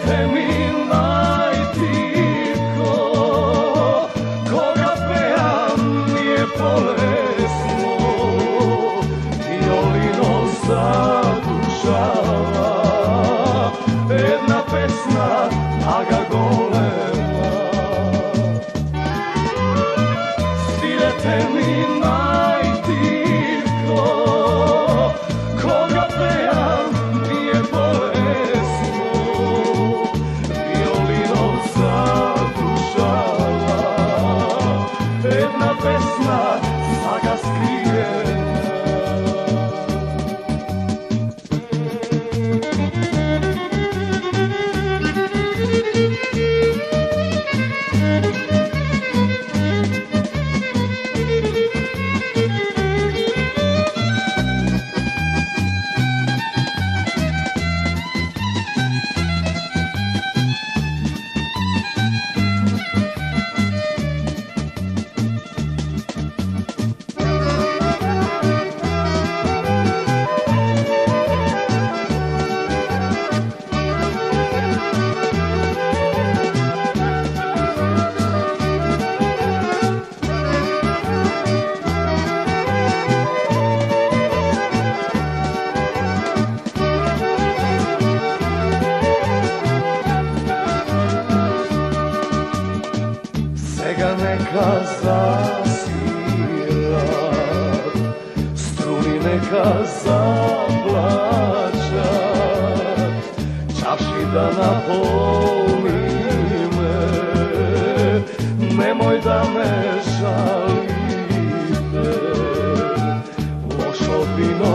Svirajte mi najtiho, koga pejam nije bolesno, violino zadušava, jedna pesna, aga golema. Svirajte mi najtiho, koga pejam nije bolesno, violino zadušava, jedna pesna, aga skrivena. Sega neka zasvira, struni neka zaplaća, čaši da napoli me, nemoj da me žalite, lošo vino